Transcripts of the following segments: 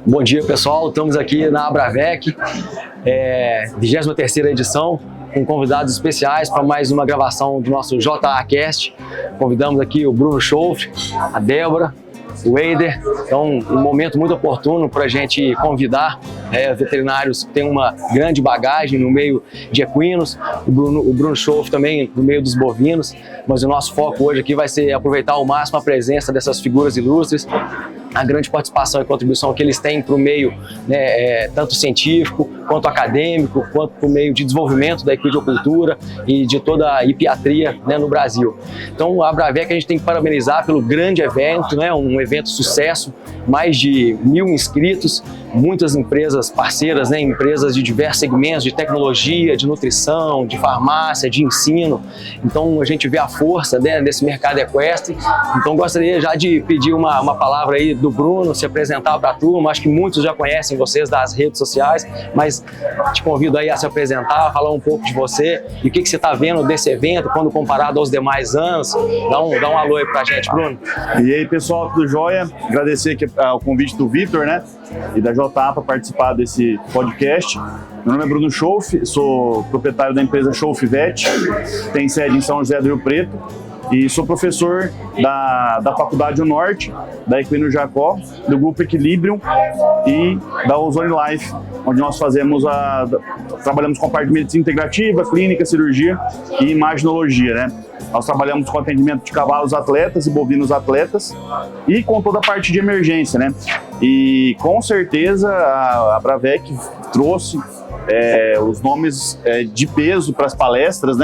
Bom dia, pessoal. Estamos aqui na Abravec, 23ª edição, com convidados especiais para mais uma gravação do nosso JAcast. Convidamos aqui o Bruno Schouf, a Débora, o Eider. Então, um momento muito oportuno para a gente convidar veterinários que têm uma grande bagagem no meio de equinos, o Bruno Schouf também no meio dos bovinos, mas o nosso foco hoje aqui vai ser aproveitar ao máximo a presença dessas figuras ilustres, a grande participação e contribuição que eles têm para o meio, tanto científico, quanto acadêmico, quanto para o meio de desenvolvimento da equidocultura e de toda a hipiatria, no Brasil. Então, a Abravec a gente tem que parabenizar pelo grande evento, um evento sucesso, mais de 1.000 inscritos, muitas empresas parceiras, empresas de diversos segmentos, de tecnologia, de nutrição, de farmácia, de ensino. Então, a gente vê a força desse mercado equestre. Então, gostaria já de pedir uma palavra aí do Bruno, se apresentar para a turma. Acho que muitos já conhecem vocês das redes sociais, mas te convido aí a se apresentar, falar um pouco de você e o que você está vendo desse evento quando comparado aos demais anos. Dá um alô aí para a gente, Bruno. E aí, pessoal, tudo jóia? Agradecer aqui o convite do Vitor, e da JA para participar desse podcast. Meu nome é Bruno Schouf, sou proprietário da empresa Schouf Vet, tem sede em São José do Rio Preto e sou professor da Faculdade do Norte, da Equino Jacó, do Grupo Equilibrium e da Ozone Life, onde nós trabalhamos com a parte de medicina integrativa, clínica, cirurgia e imaginologia, Nós trabalhamos com atendimento de cavalos atletas e bovinos atletas e com toda a parte de emergência, E com certeza a Abravec trouxe os nomes de peso para as palestras,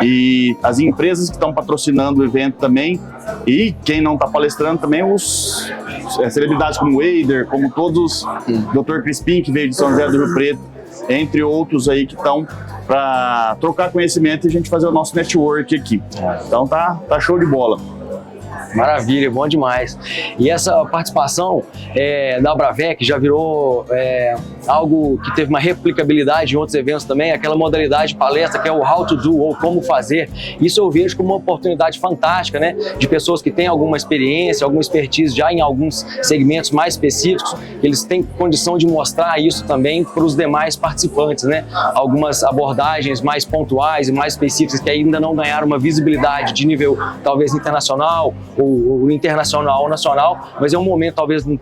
E as empresas que estão patrocinando o evento também, e quem não está palestrando também, os celebridades como o Eider, como todos, Dr. Crispim, que veio de São José do Rio Preto, entre outros aí que estão para trocar conhecimento e a gente fazer o nosso network aqui. Então tá show de bola. Maravilha, bom demais. E essa participação da Abravec já virou algo que teve uma replicabilidade em outros eventos também, aquela modalidade de palestra que é o how to do, ou como fazer. Isso eu vejo como uma oportunidade fantástica, de pessoas que têm alguma experiência, alguma expertise já em alguns segmentos mais específicos, eles têm condição de mostrar isso também para os demais participantes, Algumas abordagens mais pontuais e mais específicas que ainda não ganharam uma visibilidade de nível talvez internacional, ou internacional ou nacional, mas é um momento, talvez, um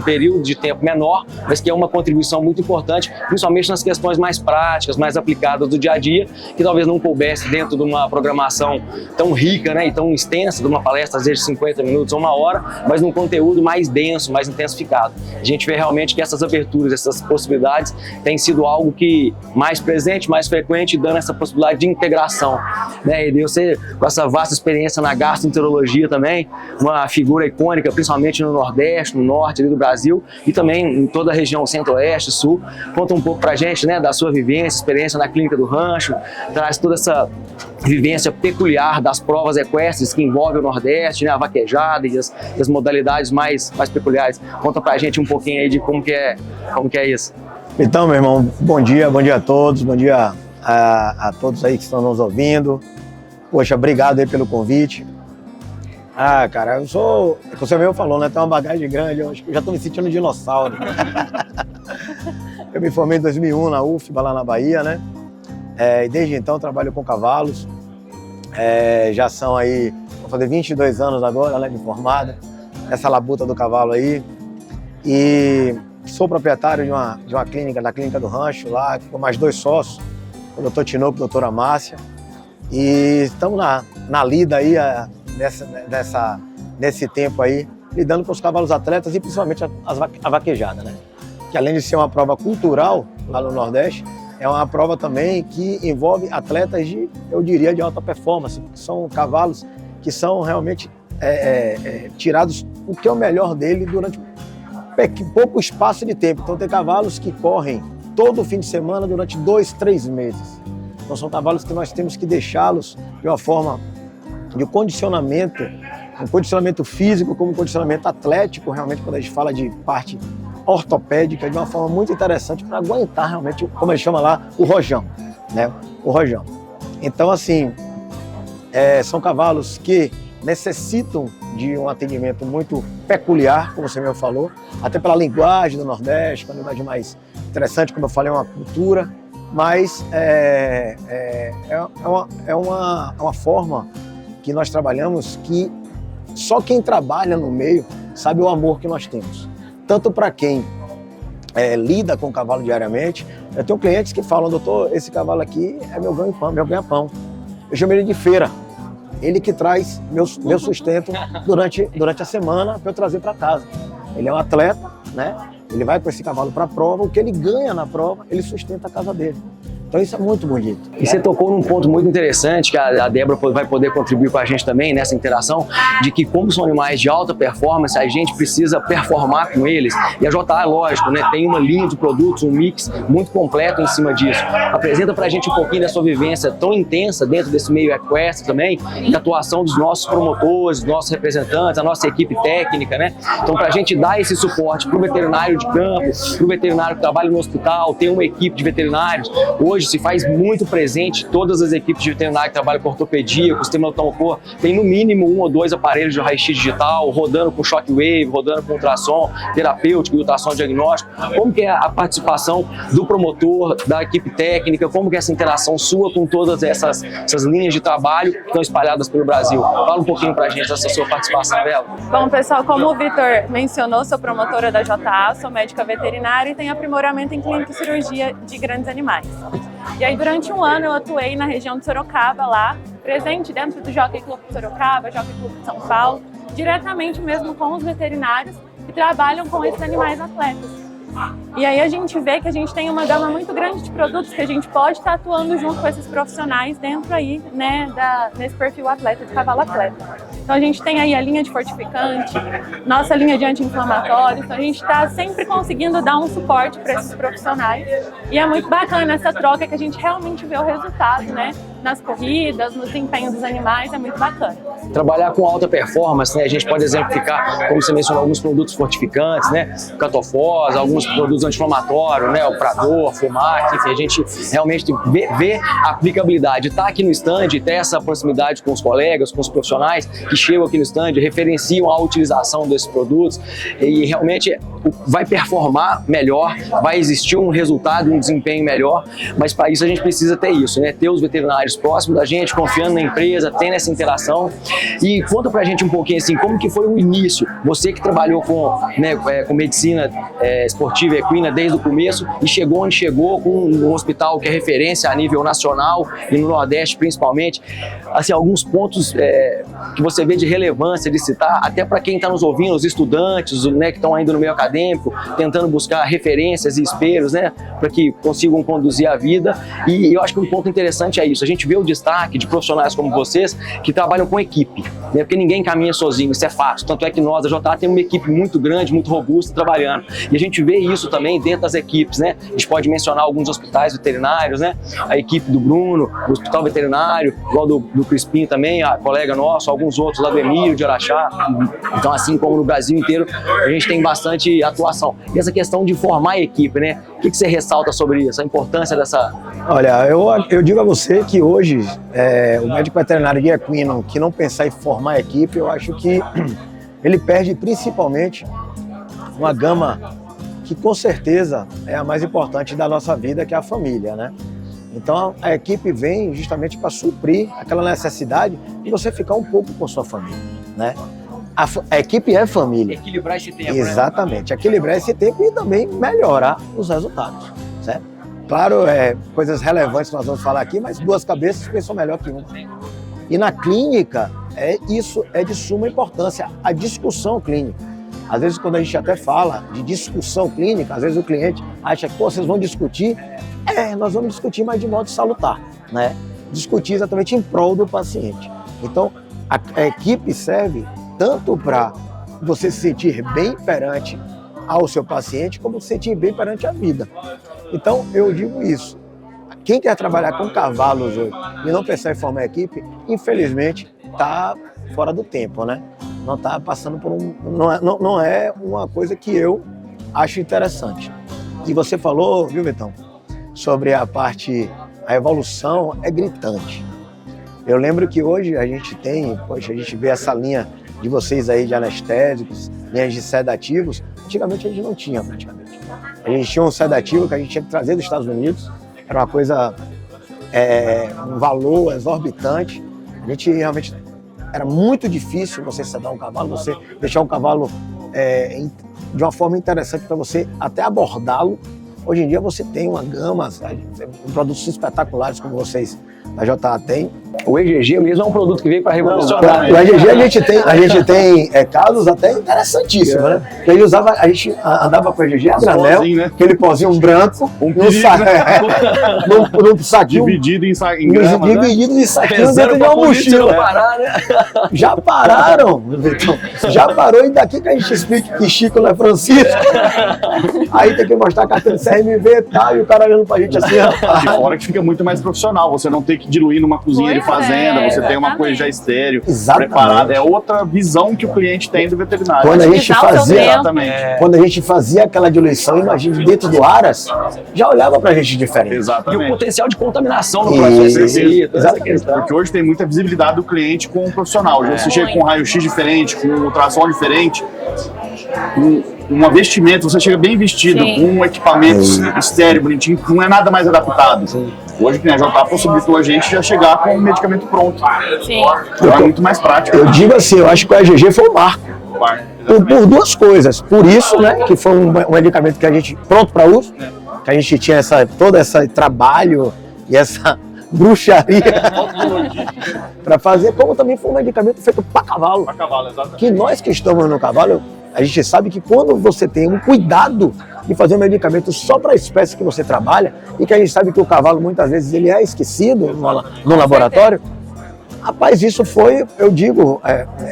período de tempo menor, mas que é uma contribuição muito importante, principalmente nas questões mais práticas, mais aplicadas do dia a dia, que talvez não coubesse dentro de uma programação tão rica, e tão extensa, de uma palestra, às vezes de 50 minutos ou 1 hora, mas num conteúdo mais denso, mais intensificado. A gente vê realmente que essas aberturas, essas possibilidades, têm sido algo que mais presente, mais frequente, dando essa possibilidade de integração, E você, com essa vasta experiência na gastroenterologia também, uma figura icônica, principalmente no Nordeste, no Norte ali do Brasil e também em toda a região Centro-Oeste, Sul. Conta um pouco pra gente, da sua vivência, experiência na Clínica do Rancho, traz toda essa vivência peculiar das provas equestres que envolvem o Nordeste, a vaquejada e as modalidades mais peculiares. Conta pra gente um pouquinho aí de como que é isso. Então, meu irmão, bom dia a todos, bom dia a todos aí que estão nos ouvindo. Poxa, obrigado aí pelo convite. Cara, é o que você mesmo falou, tem uma bagagem grande, eu acho que eu já estou me sentindo um dinossauro. Eu me formei em 2001 na UFBA, lá na Bahia, E desde então trabalho com cavalos, já são aí, vou fazer 22 anos agora, de formada, nessa labuta do cavalo aí. E sou proprietário de uma clínica, da Clínica do Rancho, lá, com mais 2 sócios, o Dr. Tinoco e a doutora Márcia. E estamos na lida aí, nesse tempo aí, lidando com os cavalos atletas e principalmente a vaquejada, Que além de ser uma prova cultural lá no Nordeste, é uma prova também que envolve atletas eu diria, de alta performance, que são cavalos que são realmente tirados o que é o melhor dele durante pouco espaço de tempo. Então tem cavalos que correm todo fim de semana durante 2, 3 meses. Então são cavalos que nós temos que deixá-los de uma forma de condicionamento, um condicionamento físico como um condicionamento atlético, realmente quando a gente fala de parte ortopédica, de uma forma muito interessante para aguentar realmente, como a gente chama lá, o rojão, O rojão. Então, assim, são cavalos que necessitam de um atendimento muito peculiar, como você mesmo falou, até pela linguagem do Nordeste, uma linguagem mais interessante, como eu falei, é uma cultura, mas é uma forma que nós trabalhamos que só quem trabalha no meio sabe o amor que nós temos. Tanto para quem lida com o cavalo diariamente, eu tenho clientes que falam, doutor, esse cavalo aqui é meu ganha-pão. Eu chamo ele de feira. Ele que traz meu sustento durante a semana para eu trazer para casa. Ele é um atleta, né? Ele vai com esse cavalo para a prova, o que ele ganha na prova, ele sustenta a casa dele. Então isso é muito bonito. E você tocou num ponto muito interessante, que a Débora vai poder contribuir com a gente também nessa interação, de que como são animais de alta performance, a gente precisa performar com eles. E a JA, lógico, né, tem uma linha de produtos, um mix muito completo em cima disso. Apresenta pra gente um pouquinho da sua vivência tão intensa dentro desse meio equestre também, da atuação dos nossos promotores, dos nossos representantes, a nossa equipe técnica, né? Então pra gente dar esse suporte pro veterinário de campo, pro veterinário que trabalha no hospital, ter uma equipe de veterinários. Hoje se faz muito presente, todas as equipes de veterinário que trabalham com ortopedia, com sistema automotor, tem no mínimo 1 ou 2 aparelhos de raio-x digital, rodando com shockwave, rodando com ultrassom terapêutico e ultrassom diagnóstico. Como que é a participação do promotor, da equipe técnica, como que é essa interação sua com todas essas linhas de trabalho que estão espalhadas pelo Brasil? Fala um pouquinho pra gente dessa sua participação dela. Bom, pessoal, como o Vitor mencionou, sou promotora da JA, sou médica veterinária e tenho aprimoramento em clínica e cirurgia de grandes animais. E aí, durante um ano, eu atuei na região de Sorocaba, lá, presente dentro do Jockey Club de Sorocaba, Jockey Club de São Paulo, diretamente mesmo com os veterinários que trabalham com esses animais atletas. E aí a gente vê que a gente tem uma gama muito grande de produtos que a gente pode estar atuando junto com esses profissionais dentro aí, né, nesse perfil atleta, de cavalo atleta. Então a gente tem aí a linha de fortificante, nossa linha de anti-inflamatório, então a gente está sempre conseguindo dar um suporte para esses profissionais. E é muito bacana essa troca que a gente realmente vê o resultado, né, nas corridas, no desempenho dos animais, é muito bacana. Trabalhar com alta performance, né, a gente pode exemplificar, como você mencionou, alguns produtos fortificantes, né, catofós, alguns produtos anti-inflamatórios, né, o Prador, Fumac, enfim, a gente realmente vê a aplicabilidade, tá aqui no stand, ter essa proximidade com os colegas, com os profissionais que chegam aqui no stand, referenciam a utilização desses produtos e realmente vai performar melhor, vai existir um resultado, um desempenho melhor, mas para isso a gente precisa ter isso, né, ter os veterinários próximos da gente, confiando na empresa, tendo essa interação. E conta pra gente um pouquinho assim, como que foi o início, você que trabalhou com medicina esportiva equina desde o começo e chegou onde chegou com um hospital que é referência a nível nacional e no Nordeste principalmente, assim, alguns pontos que você vê de relevância de citar, até para quem está nos ouvindo, os estudantes, né, que estão ainda no meio acadêmico, tentando buscar referências e espelhos, né, para que consigam conduzir a vida. E eu acho que um ponto interessante é isso, a gente vê o destaque de profissionais como vocês que trabalham com equipe, né, porque ninguém caminha sozinho, isso é fato, tanto é que nós, a JA, tem uma equipe muito grande, muito robusta trabalhando, e a gente vê isso também dentro das equipes, né, a gente pode mencionar alguns hospitais veterinários, né, a equipe do Bruno, o hospital veterinário, igual do Crispim também, a colega nossa, alguns outros lá do Emílio, de Araxá, então assim como no Brasil inteiro, a gente tem bastante atuação. E essa questão de formar a equipe, né, o que você ressalta sobre isso, a importância dessa... Olha, eu digo a você que hoje o médico veterinário de equino que não pensar em formar a equipe, eu acho que ele perde principalmente uma gama que com certeza é a mais importante da nossa vida, que é a família, né? Então a equipe vem justamente para suprir aquela necessidade de você ficar um pouco com sua família, né? A equipe é família. Equilibrar esse tempo, exatamente, né? Equilibrar esse tempo e também melhorar os resultados, certo? Claro, coisas relevantes que nós vamos falar aqui, mas 2 cabeças pensam melhor que uma. E na clínica, isso é de suma importância, a discussão clínica. Às vezes, quando a gente até fala de discussão clínica, às vezes o cliente acha que, vocês vão discutir? Nós vamos discutir, mas de modo salutar, né? Discutir exatamente em prol do paciente. Então, a equipe serve tanto para você se sentir bem perante ao seu paciente, como se sentir bem perante a vida. Então, eu digo isso. Quem quer trabalhar com cavalos hoje e não pensar em formar equipe, infelizmente, está fora do tempo, né? Não está passando por não é uma coisa que eu acho interessante. E você falou, viu, Betão, sobre a evolução é gritante. Eu lembro que hoje a gente tem, poxa, a gente vê essa linha de vocês aí de anestésicos, linhas de sedativos. Antigamente a gente não tinha praticamente. A gente tinha um sedativo que a gente tinha que trazer dos Estados Unidos. Era uma coisa, um valor exorbitante. A gente realmente, era muito difícil você sedar um cavalo, você deixar um cavalo de uma forma interessante para você até abordá-lo. Hoje em dia você tem uma gama, produtos espetaculares como vocês da JA tem. O EGG mesmo é um produto que veio para revolucionar. O EGG a gente tem casos até interessantíssimos, né? Que a gente andava com o EGG a granel, né? aquele pozinho branco, num saquinho. Dividido em gramas, dividido em saquinhos dentro de uma mochila. Parar, né? Já pararam, Vitor. Já parou, e daqui que a gente explica que Chico não é Francisco. Aí tem que mostrar a carteira de CRMV e tal, e o cara olhando pra gente assim. De fora que fica muito mais profissional, você não tem que diluir numa cozinha de fazenda, você tem uma coisa já estéreo, preparada. É outra visão que o cliente tem do veterinário. Quando a gente fazia aquela diluição, imagina, dentro do Aras, já olhava pra gente diferente. Exatamente. E o potencial de contaminação no processo. Porque hoje tem muita visibilidade do cliente com o profissional. Hoje você chega com um raio-x diferente, com um ultrassom diferente, uma vestimenta, você chega bem vestido, com um equipamento estéreo, bonitinho, não é nada mais adaptado. Hoje, que a JA possibilitou a gente já chegar com o medicamento pronto. Então é muito mais prático. Eu digo assim, eu acho que o EGG foi um marco. Por duas coisas. Por isso, né, que foi um medicamento que a gente, pronto para uso, que a gente tinha todo esse trabalho e essa bruxaria para fazer, como também foi um medicamento feito para cavalo. Para cavalo, exatamente. Que nós que estamos no cavalo, a gente sabe que quando você tem um cuidado de fazer um medicamento só para a espécie que você trabalha, e que a gente sabe que o cavalo muitas vezes ele é esquecido no laboratório, rapaz, isso foi, eu digo,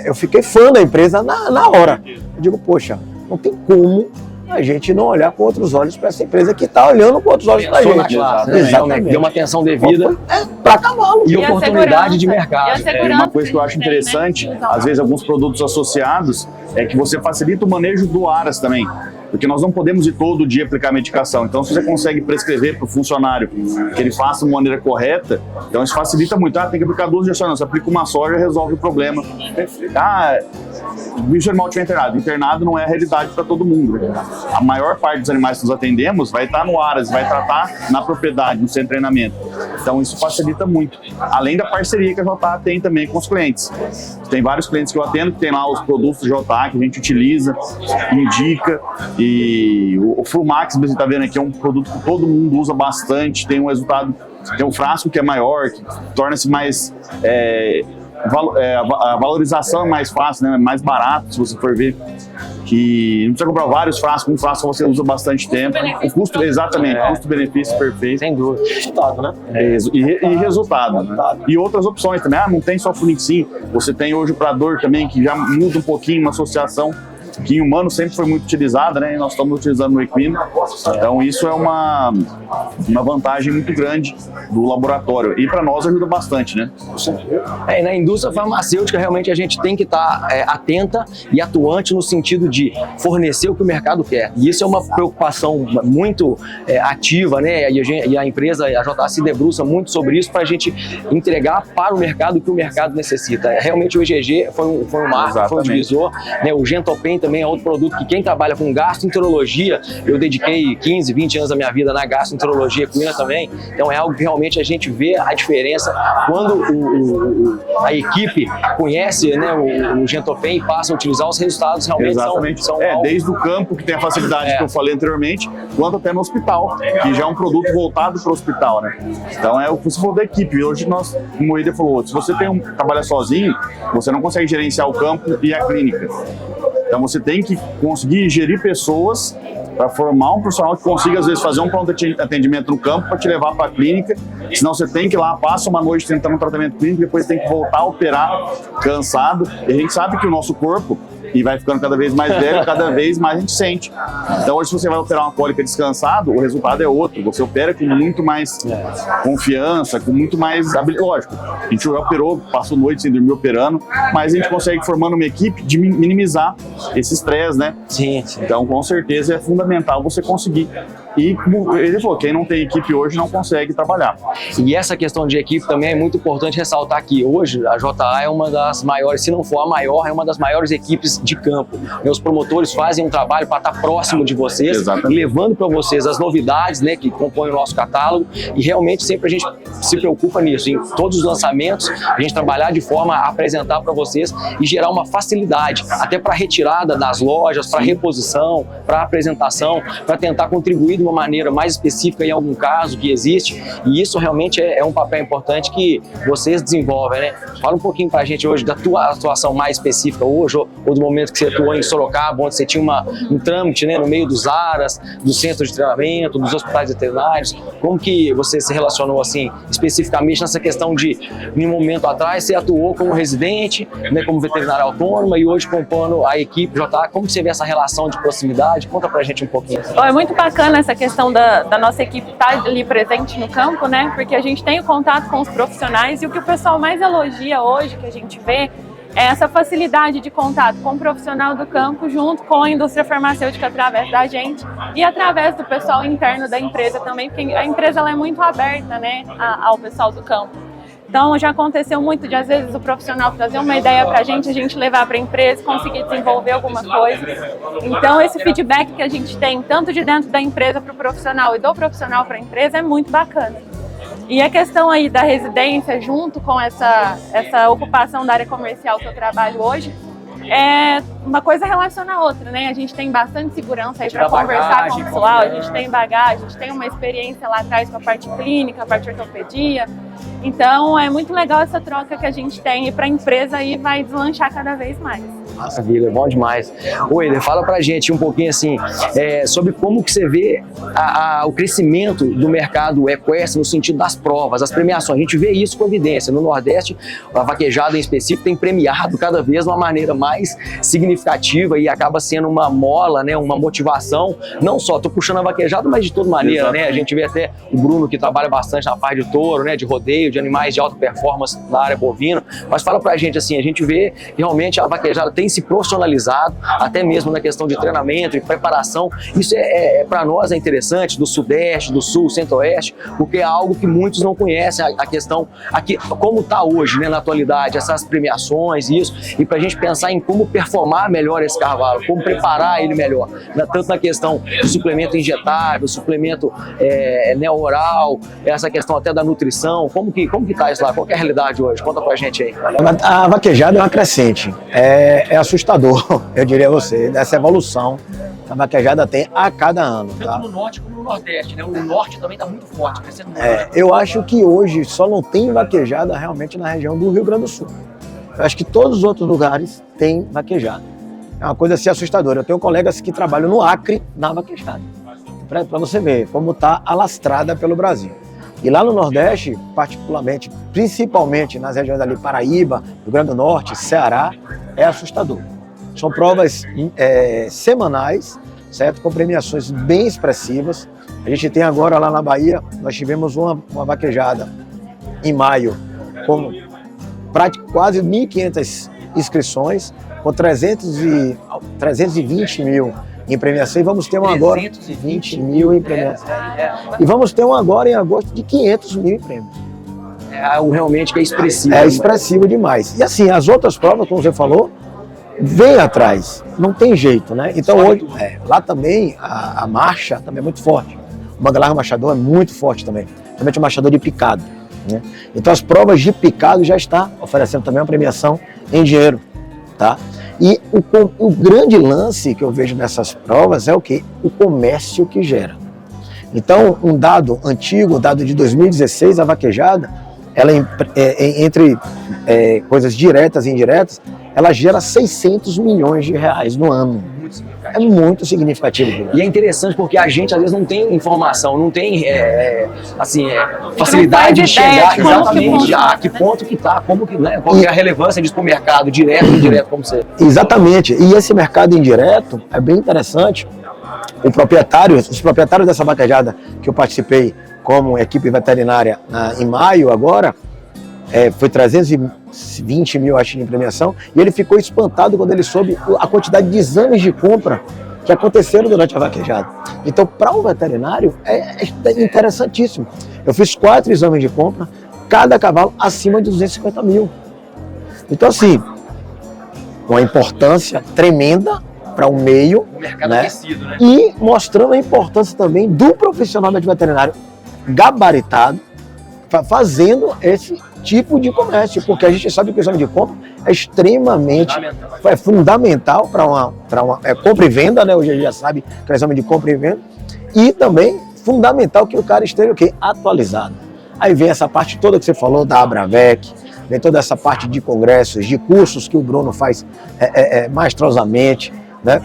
eu fiquei fã da empresa na hora. Eu digo, poxa, não tem como a gente não olhar com outros olhos para essa empresa que está olhando com outros olhos para a gente. Exatamente. Deu uma atenção devida para cavalo. E oportunidade de mercado. Uma coisa que eu acho interessante, às vezes alguns produtos associados, é que você facilita o manejo do Aras também. Porque nós não podemos ir todo dia aplicar a medicação. Então, se você consegue prescrever para o funcionário que ele faça de maneira correta, então isso facilita muito. Tem que aplicar 2 injeções. Não, você aplica uma só, já resolve o problema. O bicho animal estiver internado. Internado não é a realidade para todo mundo. A maior parte dos animais que nós atendemos vai estar no Aras, vai tratar na propriedade, no centro de treinamento. Então, isso facilita muito. Além da parceria que a JA tem também com os clientes. Tem vários clientes que eu atendo que tem lá os produtos da JA que a gente utiliza, indica. E o Frumax, você está vendo aqui, é um produto que todo mundo usa bastante, tem um resultado, tem um frasco que é maior, que torna-se mais... a valorização é mais fácil, né? Mais barato, se você for ver. Que não precisa comprar vários frascos, um frasco você usa bastante tempo. O custo, exatamente, custo-benefício perfeito. Sem dúvida. Resultado, né? E resultado, né? E outras opções também. Não tem só Funixin, você tem hoje o Prador também, que já muda um pouquinho, uma associação que em humano sempre foi muito utilizada, né? E nós estamos utilizando no equino. Então isso é uma vantagem muito grande do laboratório. E para nós ajuda bastante, né? E na indústria farmacêutica realmente a gente tem que estar atenta e atuante no sentido de fornecer o que o mercado quer. E isso é uma preocupação muito ativa, né? E a empresa, a JA, se debruça muito sobre isso para a gente entregar para o mercado o que o mercado necessita. Realmente o EGG foi um marco, foi um divisor, né? O Gentopen também é outro produto que quem trabalha com gastroenterologia, eu dediquei 15, 20 anos da minha vida na gastroenterologia equina também, então é algo que realmente a gente vê a diferença quando a equipe conhece, né, o Gentopen e passa a utilizar, os resultados realmente são desde o campo, que tem a facilidade que eu falei anteriormente, quanto até no hospital, que já é um produto voltado para o hospital, né? Então é o que você falou da equipe. Hoje nós, como o Eder falou, se você trabalha sozinho, você não consegue gerenciar o campo e a clínica. Então você tem que conseguir gerir pessoas para formar um profissional que consiga, às vezes, fazer um pronto atendimento no campo para te levar para a clínica. Senão você tem que ir lá, passa uma noite tentando um tratamento clínico, depois tem que voltar a operar cansado. E a gente sabe que o nosso corpo, e vai ficando cada vez mais velho, cada vez mais a gente sente. Então hoje, se você vai operar uma cólica descansado, o resultado é outro. Você opera com muito mais confiança, com muito mais habilidade. Lógico, a gente já operou, passou noite sem dormir operando, mas a gente consegue, formando uma equipe, de minimizar esse estresse, né? Sim. Então, com certeza, é fundamental você conseguir E como ele falou, quem não tem equipe hoje não consegue trabalhar. E essa questão de equipe também é muito importante ressaltar que hoje a JA é uma das maiores, se não for a maior, é uma das maiores equipes de campo. Os promotores fazem um trabalho para estar próximo de vocês, Exatamente. levando para vocês as novidades, né, que compõem o nosso catálogo, e realmente sempre a gente se preocupa nisso, em todos os lançamentos, a gente trabalhar de forma a apresentar para vocês e gerar uma facilidade, até para retirada das lojas, para reposição, para apresentação, para tentar contribuir de uma maneira mais específica em algum caso que existe, e isso realmente é um papel importante que vocês desenvolvem, né? Fala um pouquinho pra gente hoje da tua atuação mais específica hoje, ou do momento que você atuou em Sorocaba, onde você tinha um trâmite, né, no meio dos ARAs, dos centros de treinamento, dos hospitais veterinários. Como que você se relacionou, assim, especificamente nessa questão de, em um momento atrás, você atuou como residente, né, como veterinária autônoma, e hoje compondo a equipe JA, como você vê essa relação de proximidade? Conta pra gente um pouquinho. É muito bacana essa questão da nossa equipe estar ali presente no campo, né? Porque a gente tem o contato com os profissionais, e o que o pessoal mais elogia hoje, que a gente vê, é essa facilidade de contato com o profissional do campo junto com a indústria farmacêutica através da gente e através do pessoal interno da empresa também, porque a empresa ela é muito aberta, né, ao pessoal do campo. Então já aconteceu muito de às vezes o profissional trazer uma ideia para a gente levar para a empresa, conseguir desenvolver alguma coisa. Então esse feedback que a gente tem, tanto de dentro da empresa para o profissional e do profissional para a empresa, é muito bacana. E a questão aí da residência, junto com essa ocupação da área comercial que eu trabalho hoje, uma coisa relaciona a outra, né? A gente tem bastante segurança aí para conversar com o pessoal, a gente tem bagagem, a gente tem uma experiência lá atrás com a parte clínica, a parte de ortopedia. Então é muito legal essa troca que a gente tem, e para a empresa aí vai deslanchar cada vez mais. Maravilha, bom demais. Ô Eder, fala pra gente um pouquinho assim, sobre como que você vê o crescimento do mercado equestre no sentido das provas, as premiações. A gente vê isso com evidência. No Nordeste, a vaquejada em específico tem premiado cada vez de uma maneira mais significativa e acaba sendo uma mola, né, uma motivação. Não só, tô puxando a vaquejada, mas de toda maneira, né? A gente vê até o Bruno, que trabalha bastante na parte de touro, né, de rodeio, de animais de alta performance na área bovina. Mas fala pra gente assim, a gente vê realmente a vaquejada tem se profissionalizado, até mesmo na questão de treinamento e preparação. Isso para nós é interessante, do Sudeste, do Sul, Centro-Oeste, porque é algo que muitos não conhecem, a questão aqui, como está hoje, né, na atualidade, essas premiações e isso, e para a gente pensar em como performar melhor esse cavalo, como preparar ele melhor, tanto na questão do suplemento injetável, suplemento oral, essa questão até da nutrição, como que tá isso lá, qual que é a realidade hoje? Conta pra gente aí. A vaquejada é uma crescente, é assustador, eu diria a você, dessa evolução que a vaquejada tem a cada ano. Tanto Tá? no Norte como no Nordeste, né? O Norte também está muito forte, crescendo muito. Eu acho que hoje só não tem vaquejada realmente na região do Rio Grande do Sul. Eu acho que todos os outros lugares têm vaquejada. É uma coisa assim assustadora. Eu tenho colegas que trabalham no Acre na vaquejada, para você ver como está alastrada pelo Brasil. E lá no Nordeste, particularmente, principalmente nas regiões ali Paraíba, Rio Grande do Norte, Ceará, é assustador. São provas semanais, certo? Com premiações bem expressivas. A gente tem agora lá na Bahia, nós tivemos uma vaquejada em maio com quase 1.500 inscrições, com 320 mil em premiação, e vamos ter uma agora 320 mil em premiação. E vamos ter uma agora em agosto de 500 mil em prêmios. É algo realmente que é expressivo. É expressivo demais. E assim, as outras provas, como você falou, vem atrás, não tem jeito, né? Então hoje, lá também a marcha também é muito forte. O manga larga machador é muito forte também, principalmente o machador de picado, né? Então as provas de picado já está oferecendo também uma premiação em dinheiro, tá? E o grande lance que eu vejo nessas provas é o quê? O comércio que gera. Então, um dado antigo, um dado de 2016, a vaquejada, ela entre coisas diretas e indiretas, ela gera 600 milhões de reais no ano. É muito significativo. E é interessante porque a gente às vezes não tem informação, não tem facilidade de chegar exatamente a que ponto que está, como que, né, qual é a relevância disso para o mercado, direto e indireto, como você. Exatamente. E esse mercado indireto é bem interessante. Os proprietários dessa vaquejada que eu participei como equipe veterinária em maio agora, foi 320 mil, acho, em premiação, e ele ficou espantado quando ele soube a quantidade de exames de compra que aconteceram durante a vaquejada. Então, para o veterinário, é interessantíssimo. Eu fiz 4 exames de compra, cada cavalo acima de 250 mil. Então, assim, uma importância tremenda para o meio, mercado aquecido, né? E mostrando a importância também do profissional veterinário gabaritado fazendo esse tipo de comércio, porque a gente sabe que o exame de compra é extremamente fundamental para uma compra e venda, né? Hoje a gente já sabe que é o exame de compra e venda, e também fundamental que o cara esteja o quê? Atualizado. Aí vem essa parte toda que você falou da Abravec, vem toda essa parte de congressos, de cursos que o Bruno faz maestrosamente, né?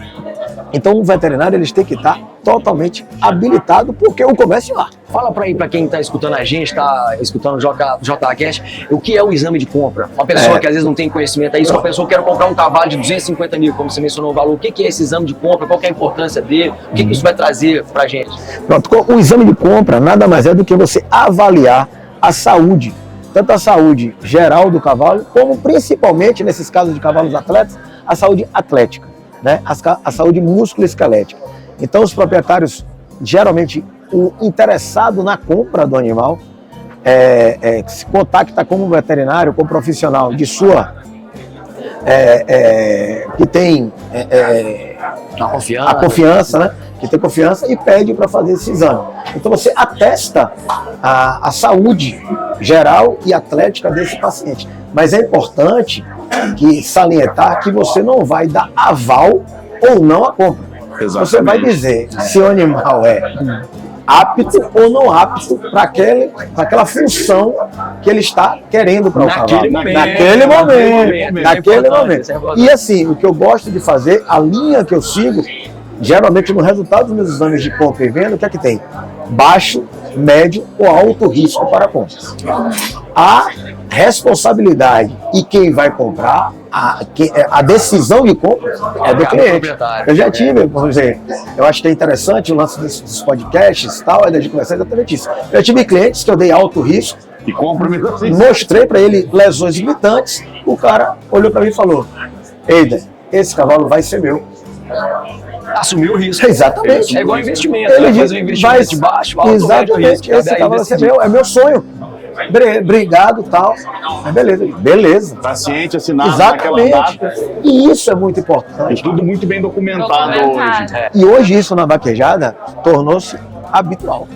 Então o veterinário eles têm que estar totalmente habilitado, porque o comércio lá. Fala para quem está escutando a gente, está escutando o JAcast, o que é o exame de compra? Uma pessoa que às vezes não tem conhecimento é isso, uma pessoa que quer comprar um cavalo de 250 mil, como você mencionou o valor, o que é esse exame de compra, qual que é a importância dele, o que isso vai trazer para a gente? Pronto, o exame de compra nada mais é do que você avaliar a saúde, tanto a saúde geral do cavalo, como principalmente, nesses casos de cavalos atletas, a saúde atlética, né? A saúde músculo-esquelética. Então os proprietários, geralmente o interessado na compra do animal, se contacta com o veterinário, com o profissional de sua, que tem a confiança, né? Que tem confiança e pede para fazer esse exame. Então você atesta a saúde geral e atlética desse paciente. Mas é importante salientar que você não vai dar aval ou não à compra. Exatamente. Você vai dizer se o animal é apto ou não apto para aquela função que ele está querendo para o cavalo. Naquele momento. E assim, o que eu gosto de fazer, a linha que eu sigo, geralmente no resultado dos meus exames de compra e venda, o que é que tem? Baixo, médio ou alto risco para compras. A responsabilidade e quem vai comprar, a decisão de compra é do cliente. Eu já tive, vamos dizer, eu acho que é interessante o lance desses podcasts e tal, a gente conversar exatamente isso. Eu tive clientes que eu dei alto risco e compra mesmo assim. Mostrei para ele lesões limitantes, o cara olhou para mim e falou: Eider, esse cavalo vai ser meu. Assumiu o risco. Exatamente. É igual investimento. Ele faz um investimento de baixo, alto, exatamente. Esse cavalo vai ser meu, é meu sonho. Obrigado, tal. Mas beleza. Paciente assinado naquela data. E isso é muito importante. É tudo muito bem documentado hoje. E hoje isso na vaquejada tornou-se habitual.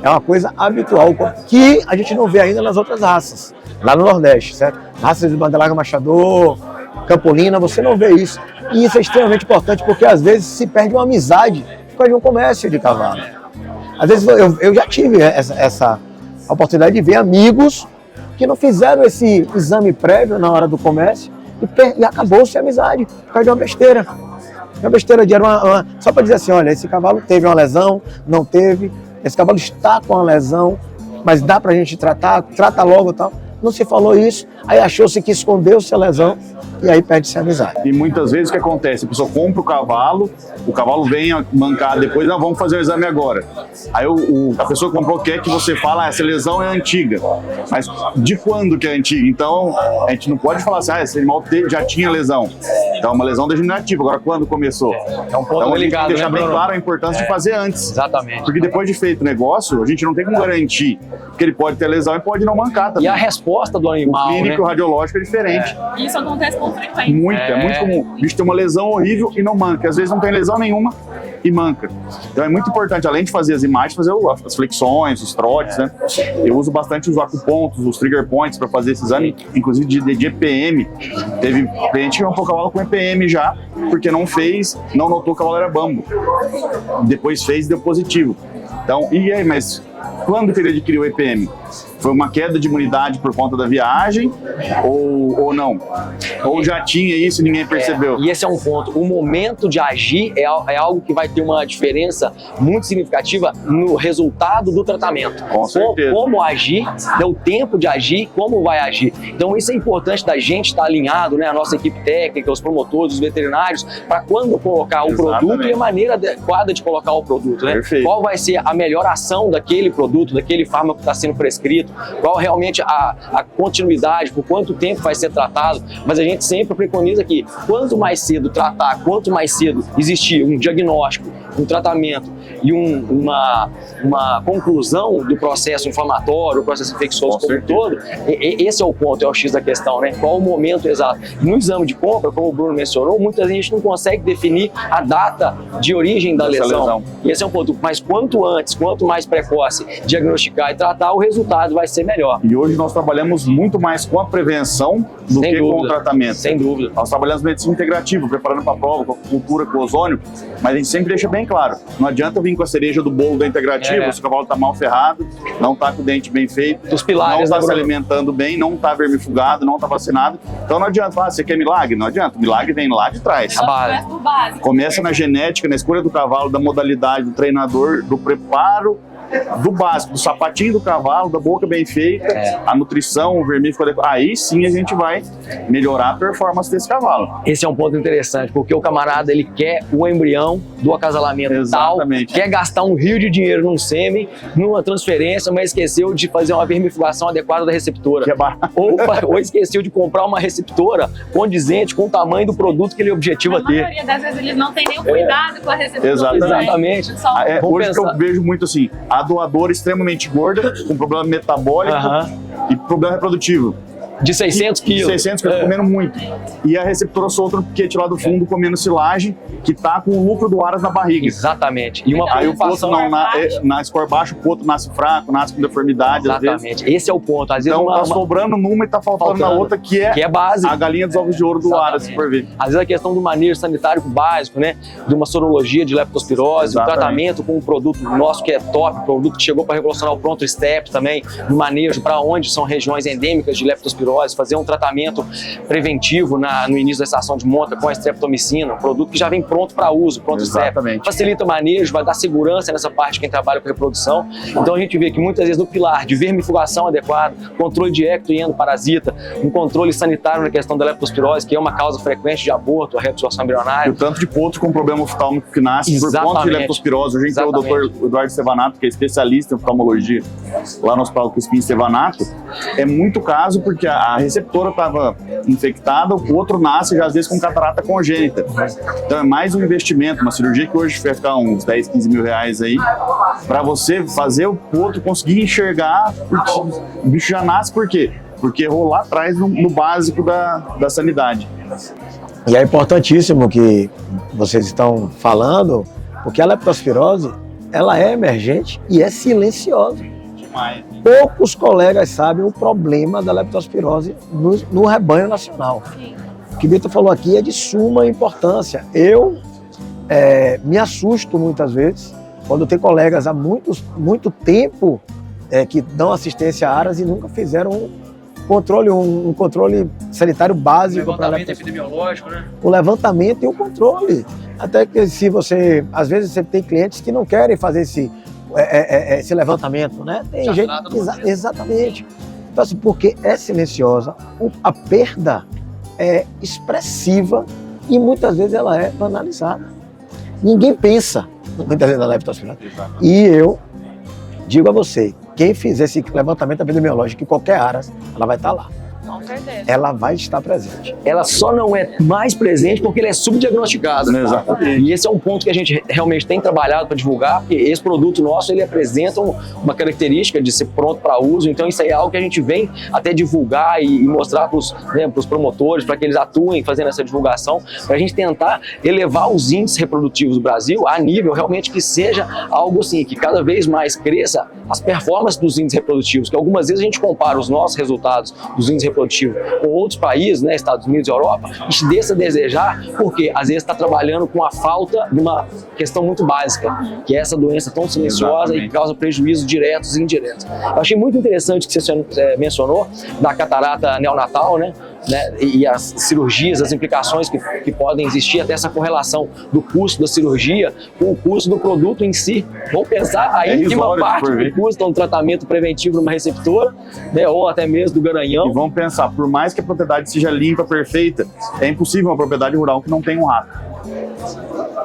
É uma coisa habitual que a gente não vê ainda nas outras raças, lá no Nordeste, certo? Raças de Bandeirada Machador, Campolina, você não vê isso. E isso é extremamente importante porque às vezes se perde uma amizade por causa de um comércio de cavalo. Às vezes eu já tive essa oportunidade de ver amigos que não fizeram esse exame prévio na hora do comércio e acabou-se a amizade por causa de uma besteira. Uma besteira de só para dizer assim, olha, esse cavalo teve uma lesão, não teve, esse cavalo está com uma lesão, mas dá pra gente tratar, trata logo e tal. Não se falou isso, aí achou-se que escondeu-se a lesão e aí perde-se a amizade. E muitas vezes o que acontece? A pessoa compra o cavalo vem a mancar depois, não, vamos fazer o exame agora. Aí a pessoa que comprou quer que você fale, essa lesão é antiga. Mas de quando que é antiga? Então, a gente não pode falar assim, esse animal já tinha lesão. Então, é uma lesão degenerativa. Agora, quando começou? É um ponto delicado, deixar bem claro a importância de fazer antes. Exatamente. Porque depois de feito o negócio, a gente não tem como garantir que ele pode ter lesão e pode não mancar também. E a resposta do animal, o clínico, o radiológico é diferente. Isso acontece com frequência. É muito comum. O bicho tem uma lesão horrível e não manca. Às vezes não tem lesão nenhuma e manca. Então é muito importante, além de fazer as imagens, fazer as flexões, os trotes, né? Eu uso bastante os acupontos, os trigger points para fazer esse exame, inclusive de EPM. Teve cliente que comprou o cavalo com EPM já, porque não notou que o cavalo era bambo. Depois fez e deu positivo. Então, e aí, mas quando que ele adquiriu o EPM? Foi uma queda de imunidade por conta da viagem ou não? Ou já tinha isso e ninguém percebeu? E esse é um ponto. O momento de agir é algo que vai ter uma diferença muito significativa no resultado do tratamento. Com certeza. Como agir, o tempo de agir, como vai agir. Então isso é importante da gente estar alinhado, né? A nossa equipe técnica, os promotores, os veterinários, para quando colocar o produto e a maneira adequada de colocar o produto, né? Perfeito. Qual vai ser a melhor ação daquele produto, daquele fármaco que está sendo prescrito prescrito, qual realmente a continuidade, por quanto tempo vai ser tratado, mas a gente sempre preconiza que quanto mais cedo tratar, quanto mais cedo existir um diagnóstico, um tratamento e uma conclusão do processo inflamatório, o processo infeccioso como um todo, esse é o ponto, é o X da questão, né? Qual o momento exato? No exame de compra, como o Bruno mencionou, muita gente não consegue definir a data de origem da lesão. E esse é um ponto, mas quanto antes, quanto mais precoce diagnosticar e tratar, o resultado vai ser melhor. E hoje nós trabalhamos muito mais com a prevenção do que com o tratamento. Sem dúvida. Nós trabalhamos medicina integrativa, preparando para a prova, com a cultura, com o ozônio, mas a gente sempre deixa bem claro, não adianta vir com a cereja do bolo da integrativa, se o cavalo está mal ferrado, não está com o dente bem feito, os pilares, não está se alimentando bem, não está vermifugado, não está vacinado. Então não adianta falar, você quer milagre? Não adianta, o milagre vem lá de trás. Começa na genética, na escolha do cavalo, da modalidade, do treinador, do preparo, do básico, do sapatinho do cavalo, da boca bem feita, a nutrição, o vermífugo adequado. Aí sim a gente vai melhorar a performance desse cavalo. Esse é um ponto interessante, porque o camarada ele quer o embrião do acasalamento tal, quer gastar um rio de dinheiro num sêmen, numa transferência, mas esqueceu de fazer uma vermifugação adequada da receptora. Ou esqueceu de comprar uma receptora condizente com o tamanho do produto que ele objetiva ter. A maioria das vezes eles não têm nenhum cuidado com a receptora. Exatamente. Hoje que eu vejo muito assim, a doadora extremamente gorda, com problema metabólico e problema reprodutivo. De 600 quilos. 600 quilos, comendo muito. E a receptora solta porque é lá do fundo comendo silagem, que tá com o lucro do aras na barriga. Exatamente. E aí o potro não nasce cor baixo, o potro nasce fraco, nasce com deformidade. Exatamente. Esse é o ponto. Às vezes então tá sobrando numa e tá faltando na outra, que é base. A galinha dos ovos de ouro do aras, se for ver. Às vezes a questão do manejo sanitário básico, né? De uma sorologia de leptospirose, um tratamento com um produto nosso que é top, produto que chegou para revolucionar o Pronto Step também, no manejo para onde são regiões endêmicas de leptospirose, fazer um tratamento preventivo no início da estação de monta com a streptomicina, um produto que já vem pronto para uso, Pronto Step. Facilita o manejo, vai dar segurança nessa parte de quem trabalha com reprodução. Então a gente vê que muitas vezes no pilar de vermifugação adequada, controle de ecto e endoparasita, um controle sanitário na questão da leptospirose, que é uma causa frequente de aborto, a reabsorção embrionária. E o tanto de potro com problema oftálmico que nasce por conta de leptospirose. Hoje a gente tem o Dr. Eduardo Stevanato, que é especialista em oftalmologia lá no Hospital Crispim Stevanato. É muito caso porque a receptora estava infectada, o outro nasce já às vezes com catarata congênita. Então é mais um investimento, uma cirurgia que hoje vai ficar uns 10, 15 mil reais aí, para você fazer o potro conseguir enxergar, porque o bicho já nasce por quê? Porque errou lá atrás no básico da sanidade. E é importantíssimo que vocês estão falando, porque a leptospirose, ela é emergente e é silenciosa. Poucos colegas sabem o problema da leptospirose no rebanho nacional. O que o Vitor falou aqui é de suma importância. Eu me assusto muitas vezes quando tem colegas há muito tempo que dão assistência a aras e nunca fizeram um controle sanitário básico. O levantamento epidemiológico, né? O levantamento e o controle. Até que às vezes você tem clientes que não querem fazer esse levantamento, né? Tem gente exatamente. Então assim, porque é silenciosa, a perda é expressiva e muitas vezes ela é banalizada. Ninguém pensa muitas vezes na leptospirose. E eu digo a você, quem fizer esse levantamento epidemiológico em qualquer área, ela vai estar lá. Com certeza. Ela vai estar presente. Ela só não é mais presente porque ela é subdiagnosticada. Exatamente. E esse é um ponto que a gente realmente tem trabalhado para divulgar, porque esse produto nosso, ele apresenta uma característica de ser pronto para uso, então isso aí é algo que a gente vem até divulgar e mostrar para os promotores, para que eles atuem fazendo essa divulgação, para a gente tentar elevar os índices reprodutivos do Brasil a nível realmente que seja algo assim, que cada vez mais cresça as performances dos índices reprodutivos, que algumas vezes a gente compara os nossos resultados dos índices reprodutivos com outros países, né, Estados Unidos e Europa, e deixa a desejar, porque às vezes está trabalhando com a falta de uma questão muito básica, que é essa doença tão silenciosa e que causa prejuízos diretos e indiretos. Eu achei muito interessante o que você mencionou da catarata neonatal, né, e as cirurgias, as implicações que podem existir, até essa correlação do custo da cirurgia com o custo do produto em si. Vamos pensar aí que uma parte do custo é um tratamento preventivo numa receptora, né, ou até mesmo do garanhão. E vamos pensar, por mais que a propriedade seja limpa, perfeita, é impossível uma propriedade rural que não tenha um rato.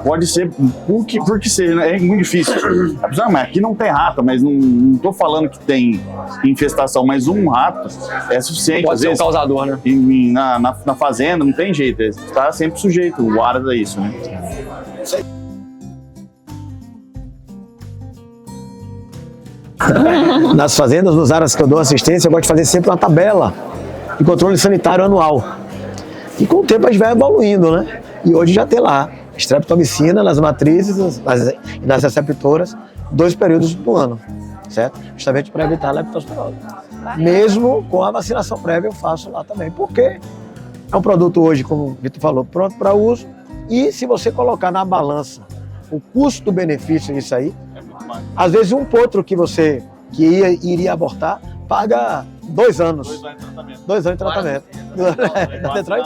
Pode ser, por que seja, né? É muito difícil. Mas aqui não tem rato, mas não tô falando que tem infestação, mas um rato é suficiente. Pode ser um causador, né? Na fazenda, não tem jeito, está sempre sujeito, o Aras a isso, né? Nas fazendas, nos aras que eu dou assistência, eu gosto de fazer sempre uma tabela de controle sanitário anual. E com o tempo a gente vai evoluindo, né? E hoje já tem lá streptomicina nas matrizes e nas receptoras 2 períodos do ano, certo? Justamente para evitar a leptospirose. Mesmo com a vacinação prévia eu faço lá também, porque é um produto hoje, como o Vitor falou, pronto para uso. E se você colocar na balança o custo-benefício disso aí, às vezes um potro que você iria abortar paga 2 anos. 2 anos de tratamento.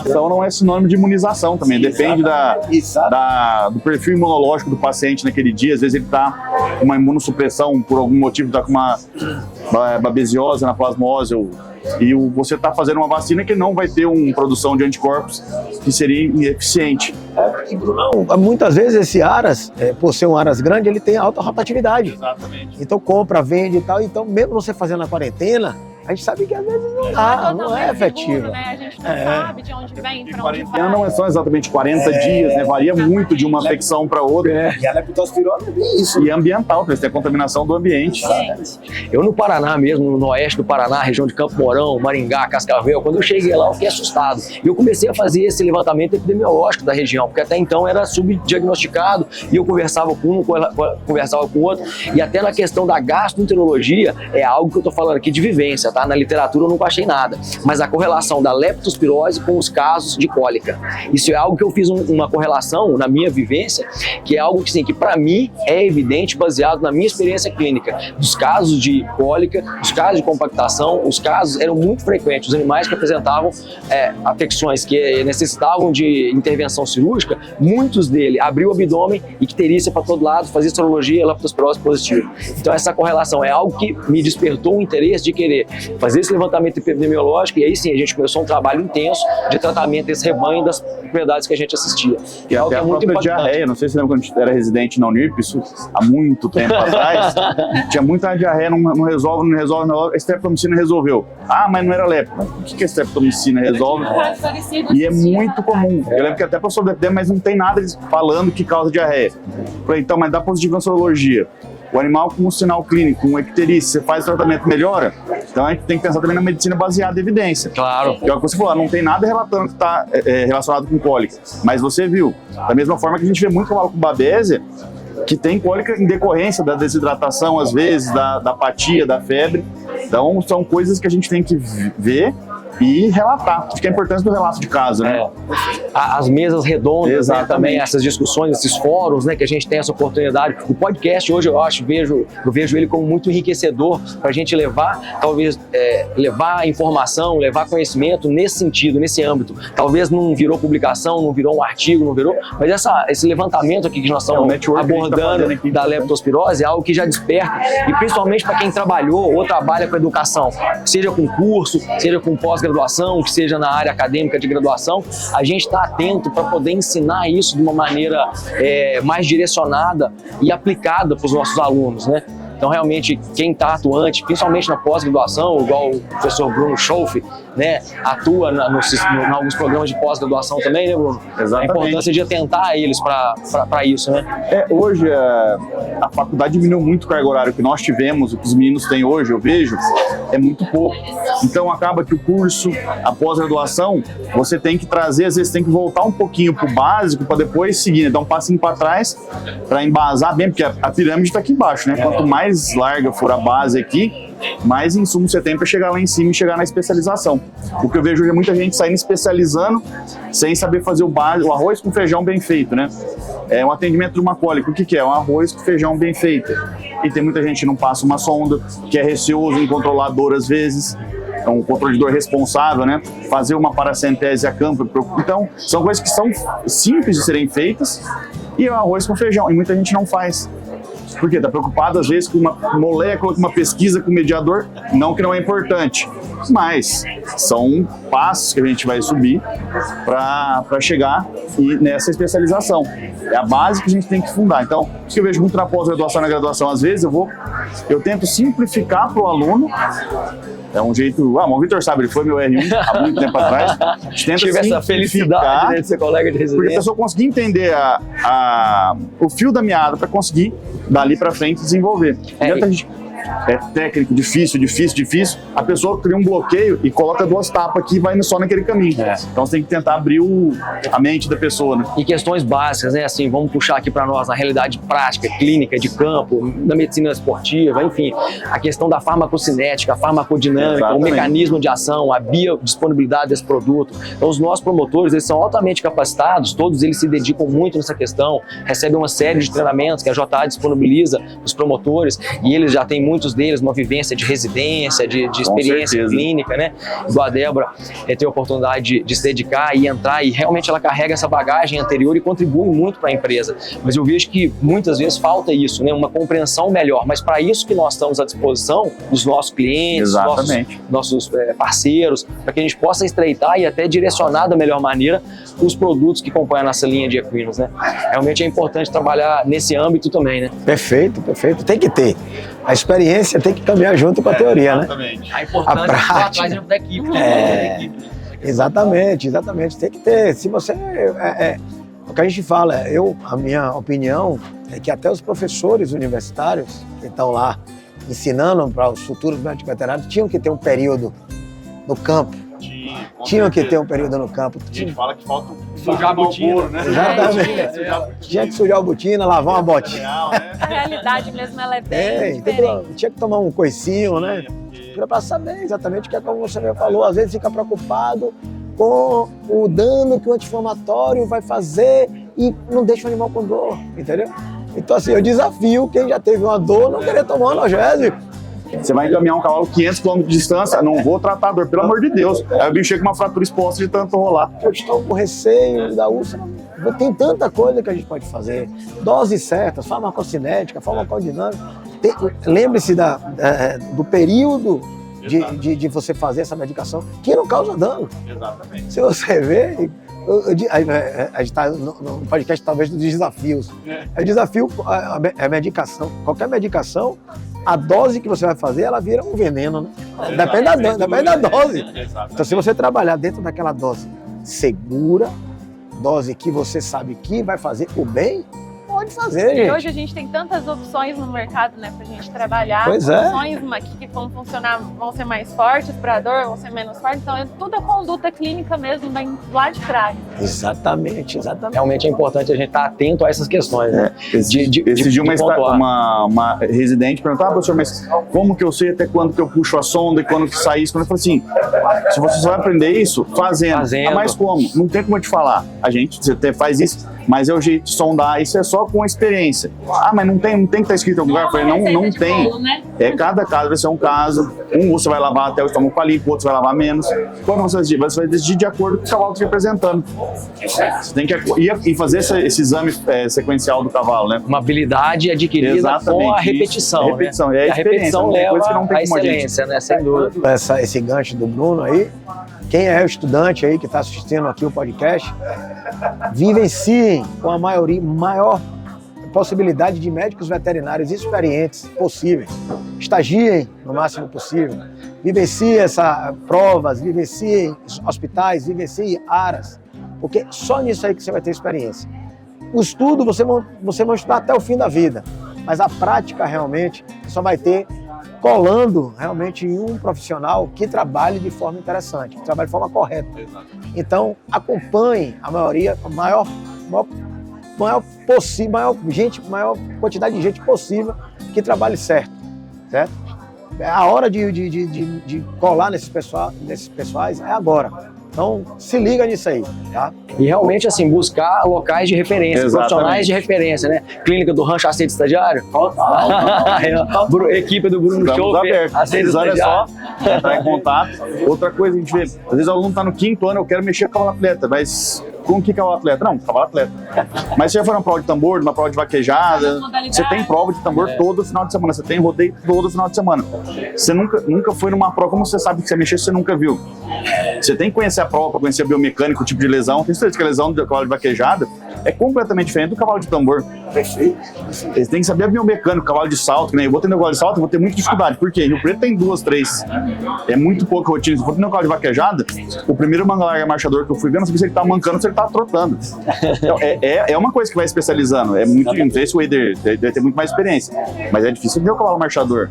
Então não é sinônimo de imunização também, depende do perfil imunológico do paciente naquele dia. Às vezes ele está com uma imunossupressão por algum motivo, está com uma babesiose na plasmose, e você está fazendo uma vacina que não vai ter uma produção de anticorpos que seria ineficiente. E, Brunão, muitas vezes esse aras, por ser um aras grande, ele tem alta rotatividade. Exatamente. Então compra, vende e tal. Então mesmo você fazendo a quarentena, a gente sabe que às vezes não é efetivo. Seguro, né? A gente não sabe de onde vem, para onde vai. Quarentena não são exatamente 40 dias, né? Varia muito de uma infecção para outra. E a leptospirose é bem isso. E ambiental, porque tem a contaminação do ambiente. Eu no Paraná mesmo, no oeste do Paraná, região de Campo Mourão, Maringá, Cascavel, quando eu cheguei lá eu fiquei assustado. E eu comecei a fazer esse levantamento epidemiológico da região, porque até então era subdiagnosticado e eu conversava com um, conversava com o outro. E até na questão da gastroenterologia, é algo que eu tô falando aqui de vivência, tá? Na literatura eu nunca achei nada. Mas a correlação da leptospirose com os casos de cólica. Isso é algo que eu fiz uma correlação na minha vivência, que é algo que, assim, que para mim é evidente, baseado na minha experiência clínica. Dos casos de cólica, os casos de compactação, os casos eram muito frequentes. Os animais que apresentavam afecções que necessitavam de intervenção cirúrgica, muitos deles abriam o abdômen e que teria para todo lado, fazia sorologia, leptospirose positiva. Então essa correlação é algo que me despertou um interesse de querer fazer esse levantamento epidemiológico, e aí sim a gente começou um trabalho intenso de tratamento desse rebanho das propriedades que a gente assistia. E até a própria diarreia, não sei se você lembra quando a gente era residente na Unirp, isso há muito tempo atrás, tinha muita diarreia, não resolve, a streptomicina resolveu. Ah, mas não era lepto. O que a streptomicina resolve? E é muito comum. Eu lembro que até passou do mas não tem nada falando que causa diarreia. Falei, então, mas dá positivo na sorologia. O animal com um sinal clínico, um icterícia, você faz o tratamento, melhora? Então a gente tem que pensar também na medicina baseada em evidência. Claro. Que é o que você falou, não tem nada relatando que está relacionado com cólica. Mas você viu, da mesma forma que a gente vê muito cavalo com babésia, que tem cólica em decorrência da desidratação, às vezes, da apatia, da febre. Então são coisas que a gente tem que ver e relatar. Acho que é a importância do relato de caso, né? As mesas redondas, né, também, essas discussões, esses fóruns, né, que a gente tem essa oportunidade. O podcast hoje eu vejo ele como muito enriquecedor para a gente levar, talvez, levar informação, levar conhecimento nesse sentido, nesse âmbito. Talvez não virou publicação, não virou um artigo, não virou, mas esse levantamento aqui que nós estamos abordando da leptospirose é algo que já desperta, e principalmente para quem trabalhou ou trabalha com educação, seja com curso, seja com pós-graduação, que seja na área acadêmica de graduação, a gente está atento para poder ensinar isso de uma maneira mais direcionada e aplicada para os nossos alunos, né? Então, realmente, quem está atuante, principalmente na pós-graduação, igual o professor Bruno Schoff, né, atua em alguns programas de pós-graduação também, né, Bruno? Exatamente. A importância de atentar eles para isso, né? Hoje, a faculdade diminuiu muito o carga horária que nós tivemos, o que os meninos têm hoje, eu vejo, é muito pouco. Então, acaba que o curso, a pós-graduação, você tem que trazer, às vezes tem que voltar um pouquinho para o básico, para depois seguir, né? Dar um passinho para trás, para embasar bem, porque a pirâmide está aqui embaixo, né? Quanto mais larga for a base aqui, mais insumo você tem para chegar lá em cima e chegar na especialização. O que eu vejo hoje é muita gente saindo especializando sem saber fazer o arroz com feijão bem feito, né? É um atendimento de uma cólica. O que é? Um arroz com feijão bem feito. E tem muita gente que não passa uma sonda, que é receoso em controlar a dor às vezes. É um controle de dor responsável, né? Fazer uma paracentese a campo. Então, são coisas que são simples de serem feitas, e é um arroz com feijão, e muita gente não faz. Por quê? Está preocupado, às vezes, com uma molécula, com uma pesquisa, com um mediador. Não que não é importante, mas são passos que a gente vai subir para chegar nessa especialização. É a base que a gente tem que fundar. Então, isso que eu vejo muito na pós-graduação e na graduação, às vezes eu tento simplificar para o aluno. É um jeito... o Vitor sabe, ele foi meu R1 há muito tempo atrás. A gente tenta tive essa felicidade de ser colega de residência. Porque a pessoa conseguir entender o fio da meada para conseguir, dali para frente, desenvolver. É técnico, difícil. A pessoa cria um bloqueio e coloca 2 tapas aqui e vai só naquele caminho. Então você tem que tentar abrir a mente da pessoa, né? E questões básicas, né? Assim, vamos puxar aqui para nós na realidade prática, clínica, de campo, da medicina esportiva, enfim, a questão da farmacocinética, a farmacodinâmica, Exatamente. o mecanismo de ação, a biodisponibilidade desse produto. Então os nossos promotores, eles são altamente capacitados, todos eles se dedicam muito nessa questão, recebem uma série de treinamentos que a JA disponibiliza para os promotores e eles já têm muitos deles uma vivência de residência, de experiência clínica, né? Igual a Débora tem a oportunidade de se dedicar e entrar, e realmente ela carrega essa bagagem anterior e contribui muito para a empresa. Mas eu vejo que muitas vezes falta isso, né? Uma compreensão melhor. Mas para isso que nós estamos à disposição dos nossos clientes, nossos parceiros, para que a gente possa estreitar e até direcionar da melhor maneira os produtos que compõem a nossa linha de equinos, né? Realmente é importante trabalhar nesse âmbito também, né? Perfeito. Tem que ter. A experiência tem que caminhar junto com a teoria, né? A importância A prática. atrás da equipe, Exatamente. Tem que ter. Se você... o que a gente fala, a minha opinião é que até os professores universitários que estão lá ensinando para os futuros médicos veterinários tinham que ter um período no campo. Tinham que ter um período no campo. A gente fala que falta sujar a botina, né? Exatamente. Tinha que sujar a botina, lavar uma botinha. A realidade mesmo, ela é bem diferente. Tinha que tomar um coicinho, né? Para saber exatamente o que é, como você me falou. Às vezes fica preocupado com o dano que o anti-inflamatório vai fazer e não deixa o animal com dor, entendeu? Então, assim, eu desafio quem já teve uma dor não querer tomar um analgésico. Você vai encaminhar um cavalo 500 km de distância, não vou tratar a dor, pelo amor de Deus. Aí o bicho chega com uma fratura exposta de tanto rolar. Eu estou com receio da úlcera. Tem tanta coisa que a gente pode fazer. Doses certas, farmacocinética, farmacodinâmica. Lembre-se do período de você fazer essa medicação que não causa dano. Exatamente. Se você ver, a gente está no podcast talvez dos desafios. Eu desafio a medicação. Qualquer medicação, a dose que você vai fazer, ela vira um veneno, né? Depende da dose. Então, se você trabalhar dentro daquela dose segura, dose que você sabe que vai fazer o bem, pode fazer, gente. E hoje a gente tem tantas opções no mercado, né, pra gente trabalhar. Pois é. Opções que vão funcionar, vão ser mais fortes para a dor, vão ser menos fortes. Então é tudo a conduta clínica mesmo, vem lá de trás. Exatamente. Realmente é importante a gente estar atento a essas questões, né? Esse dia uma residente perguntou, professor, mas como que eu sei até quando que eu puxo a sonda e quando que sai isso? Quando eu falei assim, se você só vai aprender isso, fazendo. Mas como? Não tem como eu te falar. Você faz isso, mas é o jeito de sondar, isso é só com a experiência. Mas não tem que estar escrito em algum lugar? Eu falei, não tem. Cada caso vai ser um caso. Você vai lavar até o estômago limpo, o outro vai lavar menos. Quando você vai decidir de acordo com o cavalo que está apresentando. Você tem que ir fazer esse exame sequencial do cavalo, né? Uma habilidade adquirida com a repetição. Repetição. Né? E a repetição leva à excelência, né? Sem dúvida. Esse gancho do Bruno aí, quem é o estudante aí que está assistindo aqui o podcast, vivenciem com a maior possibilidade de médicos veterinários experientes possíveis. Estagiem no máximo possível. Vivenciem essas provas, vivenciem hospitais, vivenciem aras, porque só nisso aí que você vai ter experiência. O estudo você vai estudar até o fim da vida, mas a prática realmente só vai ter colando realmente em um profissional que trabalhe de forma interessante, que trabalhe de forma correta. Então, acompanhe a maior quantidade de gente possível que trabalhe certo. A hora de colar nesses pessoais é agora. Então, se liga nisso aí, tá? E realmente, assim, buscar locais de referência, profissionais de referência, né? Clínica do Rancho aceita estagiário? Equipe do Bruno Show aceita estagiário. É só entrar em contato. Outra coisa, a gente vê, às vezes o aluno está no 5º ano, eu quero mexer com a atleta, mas Com que cavalo atleta? Não, cavalo atleta. Mas você já foi numa prova de tambor, numa prova de vaquejada, você tem prova de tambor todo final de semana, você tem rodeio todo final de semana. Você nunca foi numa prova, como você sabe que você mexeu, você nunca viu. Você tem que conhecer a prova para conhecer a biomecânica, o tipo de lesão. Tem certeza que a lesão do cavalo de vaquejada é completamente diferente do cavalo de tambor. Perfeito. Você tem que saber a biomecânica, o cavalo de salto, né? Eu vou ter no cavalo de salto, eu vou ter muita dificuldade. Por quê? Rio Preto tem 2, 3. É muito pouca rotina. Se for ter no cavalo de vaquejada, o primeiro manga larga marchador que eu fui vendo, eu não sabia se ele tá mancando ou se ele tá trotando. É uma coisa que vai especializando. É muito, não sei se o Eider deve ter muito mais experiência, mas é difícil ver o cavalo marchador.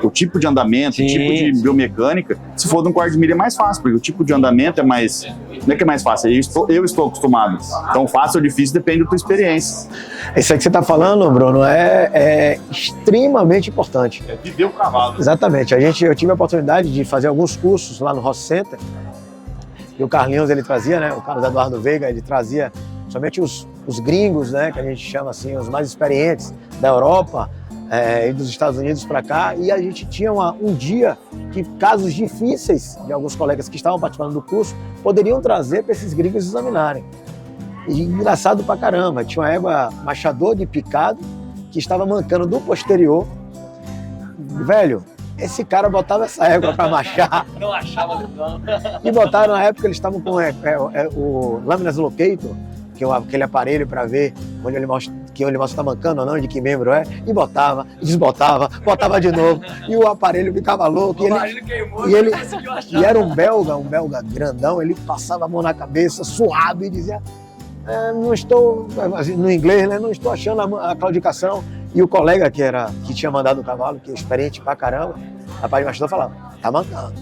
O tipo de andamento, o tipo de biomecânica, se for de um quarto de milha é mais fácil, porque o tipo de andamento é mais... Não é que é mais fácil, eu estou acostumado. Então fácil ou difícil depende da tua experiência. Isso aí que você está falando, Bruno, é extremamente importante. É viver o cavalo. Exatamente. Eu tive a oportunidade de fazer alguns cursos lá no Ross Center, e o Carlinhos, ele trazia, né? O Carlos Eduardo Veiga, ele trazia somente os gringos, né? Que a gente chama assim, os mais experientes da Europa, e dos Estados Unidos para cá, e a gente tinha um dia que casos difíceis de alguns colegas que estavam participando do curso poderiam trazer para esses gringos examinarem. E engraçado pra caramba, tinha uma égua machador de picado que estava mancando do posterior. Velho, esse cara botava essa égua para machar. Não achava não. E botaram, na época eles estavam com o Laminas Locator, que é aquele aparelho para ver onde o animal está mancando ou não, de que membro é, e botava, desbotava, botava de novo, e o aparelho ficava louco. E era um belga grandão, ele passava a mão na cabeça, suado, e dizia, não estou, no inglês, né, não estou achando a claudicação. E o colega que tinha mandado o cavalo, que é experiente pra caramba, rapaz de machador, falava, tá mancando,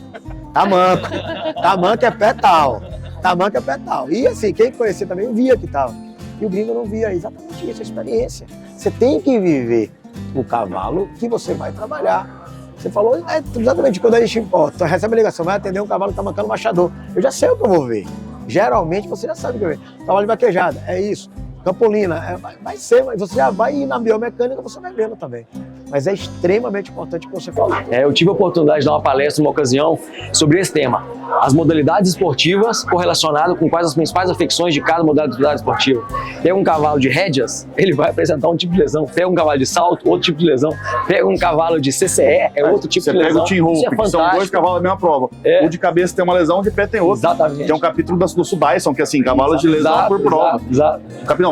tá manco é pé tal. Tamanho é pé tal. E assim, quem conhecia também via que estava. E o gringo não via exatamente isso, a experiência. Você tem que viver o cavalo que você vai trabalhar. Você falou exatamente quando a gente recebe a ligação, vai atender um cavalo que está mancando machador. Eu já sei o que eu vou ver. Geralmente você já sabe o que eu vou ver. Cavalo de vaquejada, é isso. Campolina, vai ser, mas você já vai ir na biomecânica, você vai vendo também. Mas é extremamente importante o que você falou. Eu tive a oportunidade de dar uma palestra numa ocasião sobre esse tema. As modalidades esportivas correlacionadas com quais as principais afecções de cada modalidade esportiva. Pega um cavalo de rédeas, ele vai apresentar um tipo de lesão. Pega um cavalo de salto, outro tipo de lesão. Pega um cavalo de CCE, é outro tipo de lesão. Você pega o Team Hope, que são 2 cavalos da mesma prova. O de cabeça tem uma lesão, o de pé tem outra. Exatamente. Tem um capítulo do Sudaison, que é assim, cavalos de lesão por prova. Exato.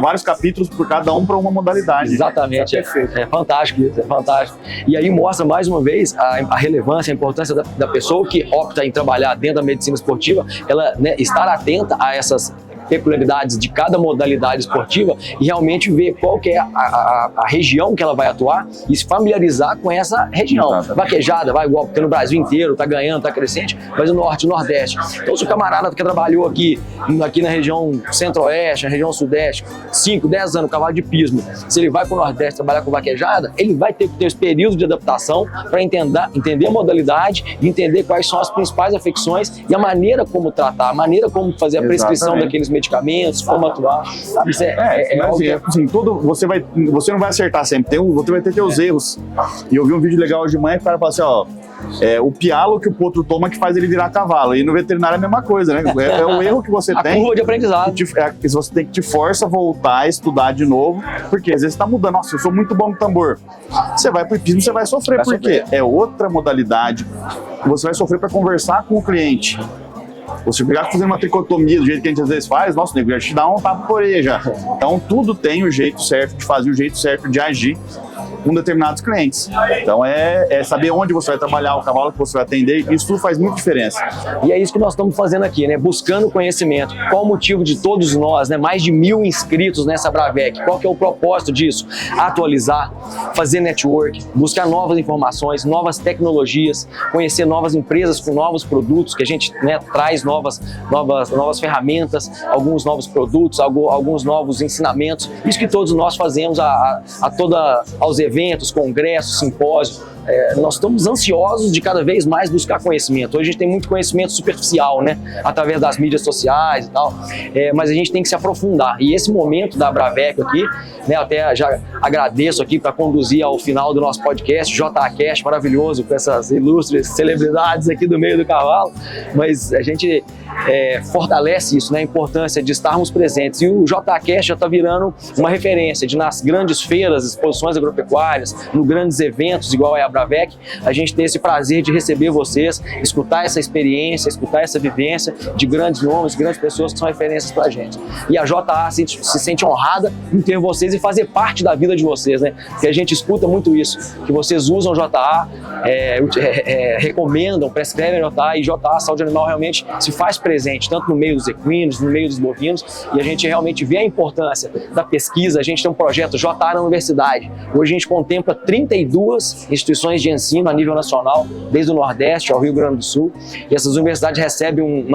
Vários capítulos por cada um para uma modalidade. Exatamente. É fantástico isso, é fantástico. E aí mostra mais uma vez a relevância, a importância da pessoa que opta em trabalhar dentro da medicina esportiva, ela, né, estar atenta a essas peculiaridades de cada modalidade esportiva e realmente ver qual que é a região que ela vai atuar e se familiarizar com essa região. Exatamente. Vaquejada, vai igual, porque no Brasil inteiro tá ganhando, tá crescente, mas o Norte e o Nordeste. Então se o camarada que trabalhou aqui na região Centro-Oeste, na região Sudeste, 5, 10 anos, cavalo de pismo, se ele vai para o Nordeste trabalhar com vaquejada, ele vai ter que ter esse período de adaptação para entender a modalidade e entender quais são as principais afecções e a maneira como tratar, a maneira como fazer a prescrição daqueles medicamentos, como atuar, sabe? Isso assim, você não vai acertar sempre, você vai ter teus erros. E eu vi um vídeo legal hoje de manhã que o cara fala assim, ó, o pialo que o potro toma que faz ele virar cavalo. E no veterinário é a mesma coisa, né? É o erro que você tem. A curva de aprendizado. Que você tem que te força a voltar a estudar de novo, porque às vezes você tá mudando. Nossa, eu sou muito bom no tambor. Você vai pro hipismo, você vai sofrer, porque é outra modalidade. Você vai sofrer para conversar com o cliente. Você pegar fazendo uma tricotomia do jeito que a gente às vezes faz, nossa, o nego já te dá um tapa por orelha já. Então tudo tem o jeito certo de fazer, o jeito certo de agir com determinados clientes. Então é saber onde você vai trabalhar, o cavalo que você vai atender, isso tudo faz muita diferença. E é isso que nós estamos fazendo aqui, né? Buscando conhecimento. Qual o motivo de todos nós, né? Mais de 1000 inscritos nessa Bravec. Qual que é o propósito disso? Atualizar, fazer network, buscar novas informações, novas tecnologias, conhecer novas empresas com novos produtos, que a gente, né, traz novas ferramentas, alguns novos produtos, alguns novos ensinamentos. Isso que todos nós fazemos aos eventos, congressos, simpósios. nós estamos ansiosos de cada vez mais buscar conhecimento. Hoje a gente tem muito conhecimento superficial, né? Através das mídias sociais e tal, mas a gente tem que se aprofundar. E esse momento da Abraveco aqui, né, até já agradeço aqui para conduzir ao final do nosso podcast, JAcast, maravilhoso, com essas ilustres celebridades aqui do meio do cavalo, mas a gente fortalece isso, né, a importância de estarmos presentes. E o JAcast já está virando uma referência de, nas grandes feiras, exposições agropecuárias, nos grandes eventos, igual é a Abravec, a gente ter esse prazer de receber vocês, escutar essa experiência, escutar essa vivência de grandes nomes, grandes pessoas que são referências para a gente. E a JA se sente honrada em ter vocês e fazer parte da vida de vocês, né? Porque a gente escuta muito isso, que vocês usam JA, recomendam, prescrevem JA, e JA Saúde Animal realmente se faz presente, tanto no meio dos equinos, no meio dos bovinos, e a gente realmente vê a importância da pesquisa. A gente tem um projeto JA na universidade. Hoje a gente contempla 32 instituições de ensino a nível nacional, desde o Nordeste ao Rio Grande do Sul, e essas universidades recebem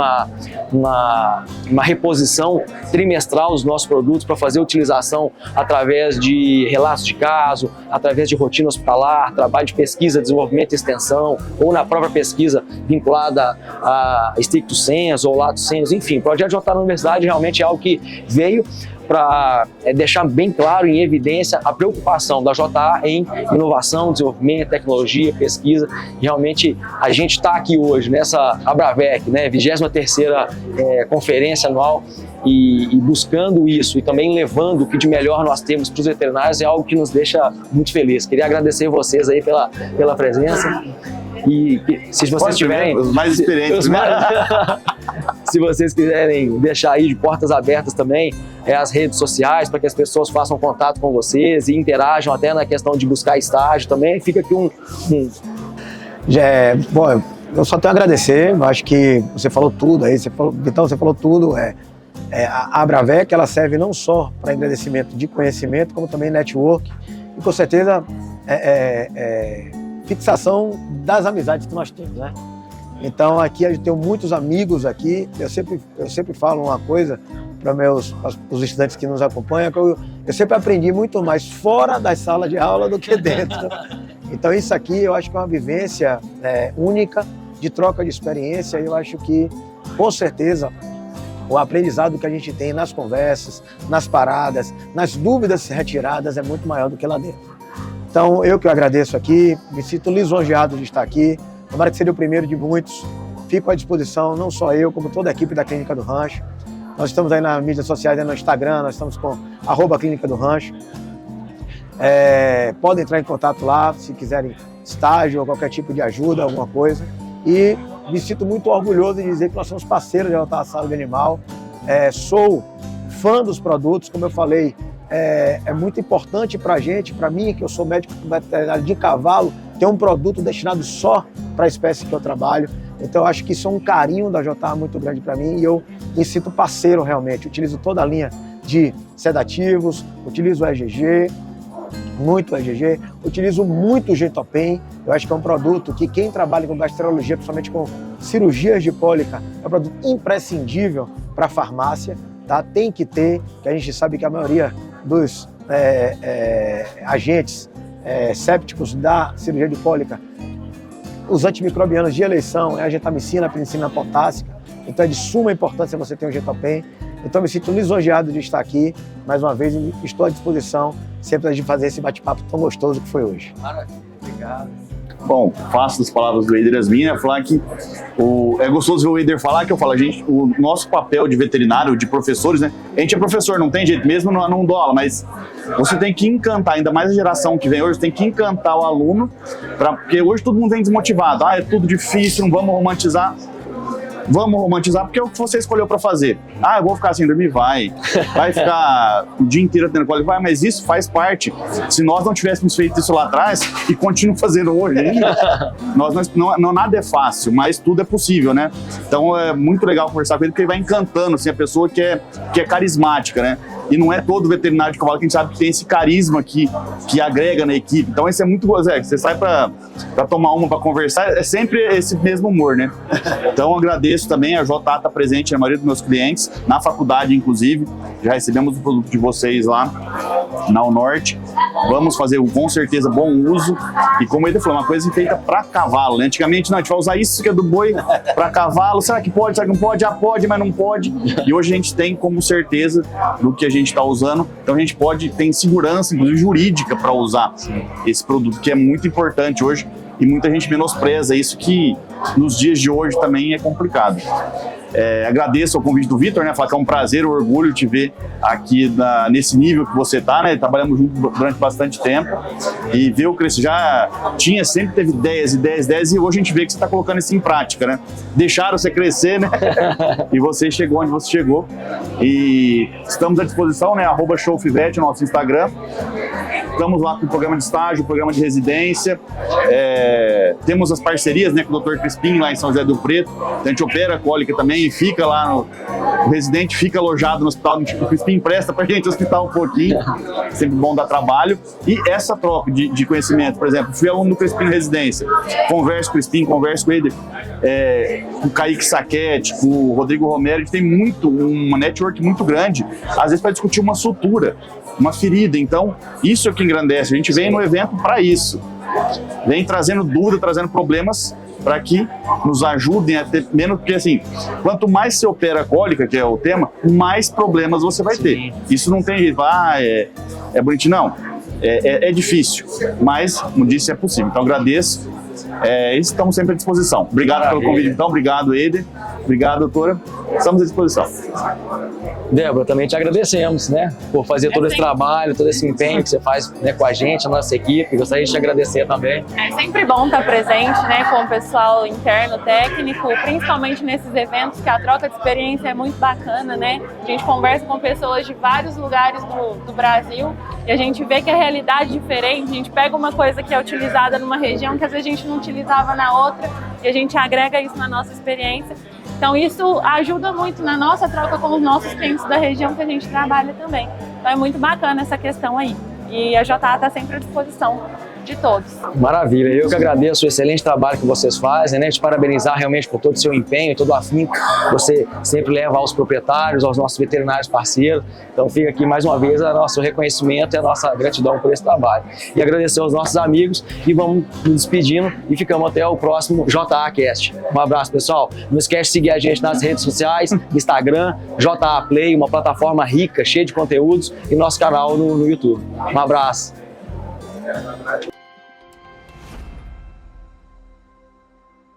uma reposição trimestral dos nossos produtos para fazer utilização através de relatos de caso, através de rotina hospitalar, trabalho de pesquisa, desenvolvimento e extensão, ou na própria pesquisa vinculada a stricto sensu ou lato sensu, enfim, o projeto JA na universidade realmente é algo que veio para deixar bem claro, em evidência, a preocupação da JA em inovação, desenvolvimento, tecnologia, pesquisa. E realmente a gente está aqui hoje nessa Abravec, né, 23ª conferência anual, e buscando isso e também levando o que de melhor nós temos para os veterinários é algo que nos deixa muito felizes. Queria agradecer vocês aí pela presença. E se vocês tiverem... Os mais experientes, né? Se vocês quiserem deixar aí de portas abertas também as redes sociais para que as pessoas façam contato com vocês e interajam até na questão de buscar estágio também, fica aqui Bom, eu só tenho a agradecer, eu acho que você falou tudo aí, Vitão, você falou tudo. A Abravec, ela serve não só para engrandecimento de conhecimento, como também network e com certeza fixação das amizades que nós temos, né? Então aqui a gente tem muitos amigos aqui. Eu sempre falo uma coisa para os estudantes que nos acompanham, que eu sempre aprendi muito mais fora das salas de aula do que dentro. Então isso aqui eu acho que é uma vivência única de troca de experiência, e eu acho que com certeza o aprendizado que a gente tem nas conversas, nas paradas, nas dúvidas retiradas é muito maior do que lá dentro. Então eu que agradeço aqui, me sinto lisonjeado de estar aqui. Tomara que seja o primeiro de muitos. Fico à disposição, não só eu, como toda a equipe da Clínica do Rancho. Nós estamos aí nas mídias sociais, no Instagram, nós estamos com @Clínica do Rancho. Podem entrar em contato lá, se quiserem estágio ou qualquer tipo de ajuda, alguma coisa. E me sinto muito orgulhoso de dizer que nós somos parceiros da JA Saúde Animal. Sou fã dos produtos, como eu falei, é muito importante para a gente, para mim, que eu sou médico veterinário de cavalo, ter um produto destinado só para a espécie que eu trabalho. Então eu acho que isso é um carinho da JA muito grande para mim, e eu me sinto parceiro realmente. Utilizo toda a linha de sedativos, utilizo o EGG, muito EGG, utilizo muito o Gentopen. Eu acho que é um produto que quem trabalha com gastrologia, principalmente com cirurgias de cólica, é um produto imprescindível para a farmácia, tá? Tem que ter, que a gente sabe que a maioria dos agentes sépticos da cirurgia de cólica, os antimicrobianos de eleição é a gentamicina, a penicilina potássica. Então é de suma importância você ter um Gentopen. Então eu me sinto lisonjeado de estar aqui mais uma vez e estou à disposição sempre de fazer esse bate-papo tão gostoso que foi hoje. Maravilha, obrigado. Bom, faço das palavras do Eider as minhas, falar que é gostoso ver o Eider falar, que eu falo, gente, o nosso papel de veterinário, de professores, né? A gente é professor, não tem jeito, mesmo não dou aula, mas você tem que encantar, ainda mais a geração que vem hoje, tem que encantar o aluno, porque hoje todo mundo vem desmotivado, é tudo difícil, não vamos romantizar. Vamos romantizar porque é o que você escolheu para fazer. Eu vou ficar sem dormir? Vai ficar o dia inteiro tendo cólica? Vai, mas isso faz parte. Se nós não tivéssemos feito isso lá atrás e continuo fazendo hoje ainda, nada é fácil, mas tudo é possível, né? Então é muito legal conversar com ele, porque ele vai encantando assim, a pessoa que é carismática, né? E não é todo veterinário de cavalo que a gente sabe que tem esse carisma que agrega na equipe. Então isso é muito bom. Você sai para tomar uma, para conversar, é sempre esse mesmo humor, né? Então agradeço também, a JA está presente na maioria dos meus clientes, na faculdade inclusive, já recebemos o produto de vocês lá na Unorte. vamos fazer com certeza bom uso. E como ele falou, uma coisa feita para cavalo, né? Antigamente não, a gente vai usar isso que é do boi para cavalo. Será que pode? Será que não pode? Ah, pode, mas não pode. E hoje a gente tem como certeza do que a gente está usando. Então a gente tem segurança, inclusive jurídica, para usar esse produto, que é muito importante hoje. E muita gente menospreza isso, que nos dias de hoje também é complicado. Agradeço o convite do Vitor, né? Falar que é um prazer, um orgulho te ver aqui nesse nível que você está, né? Trabalhamos juntos durante bastante tempo e ver o crescimento. Já sempre teve ideias e hoje a gente vê que você está colocando isso em prática, né? Deixaram você crescer, né? E você chegou onde você chegou. E estamos à disposição, né? @ShoufVet, nosso Instagram. Estamos lá com o programa de estágio, o programa de residência. Temos as parcerias, né, com o Dr. Crispim lá em São José do Preto. A gente opera a cólica também, fica lá o residente fica alojado no hospital. O Crispim empresta pra gente hospital um pouquinho, sempre bom dar trabalho. E essa troca de conhecimento, por exemplo, fui aluno do Crispim em residência, converso com o Crispim, converso com ele, com o Kaique Saquete, com o Rodrigo Romero. A gente tem uma network muito grande, às vezes para discutir uma sutura, uma ferida. Então, isso é o que engrandece. A gente vem no evento para isso. Vem trazendo dúvida, trazendo problemas para que nos ajudem a ter menos, porque assim, quanto mais você opera a cólica, que é o tema, mais problemas você vai ter. Isso não tem jeito, é bonitinho, não. É difícil, mas, como disse, é possível. Então, agradeço. Estamos sempre à disposição. Obrigado pelo convite, então. Obrigado, Eder. Obrigado, doutora. Estamos à disposição. Débora, também te agradecemos, né, por fazer todo esse trabalho, todo esse empenho que você faz, né, com a gente, a nossa equipe. Gostaria de te agradecer também. É sempre bom estar presente, né, com o pessoal interno, técnico, principalmente nesses eventos, que a troca de experiência é muito bacana, né? A gente conversa com pessoas de vários lugares do Brasil e a gente vê que a realidade é diferente. A gente pega uma coisa que é utilizada numa região que às vezes a gente não utilizava na outra e a gente agrega isso na nossa experiência. Então isso ajuda muito na nossa troca com os nossos clientes da região que a gente trabalha também. Então é muito bacana essa questão aí. E a JA está sempre à disposição de todos. Maravilha, eu que agradeço o excelente trabalho que vocês fazem, né? Te parabenizar realmente por todo o seu empenho, todo o afinco que você sempre leva aos proprietários, aos nossos veterinários parceiros. Então fica aqui mais uma vez o nosso reconhecimento e a nossa gratidão por esse trabalho. E agradecer aos nossos amigos e vamos nos despedindo e ficamos até o próximo JA Cast. Um abraço, pessoal. Não esquece de seguir a gente nas redes sociais, Instagram, JA Play, uma plataforma rica, cheia de conteúdos, e nosso canal no YouTube. Um abraço.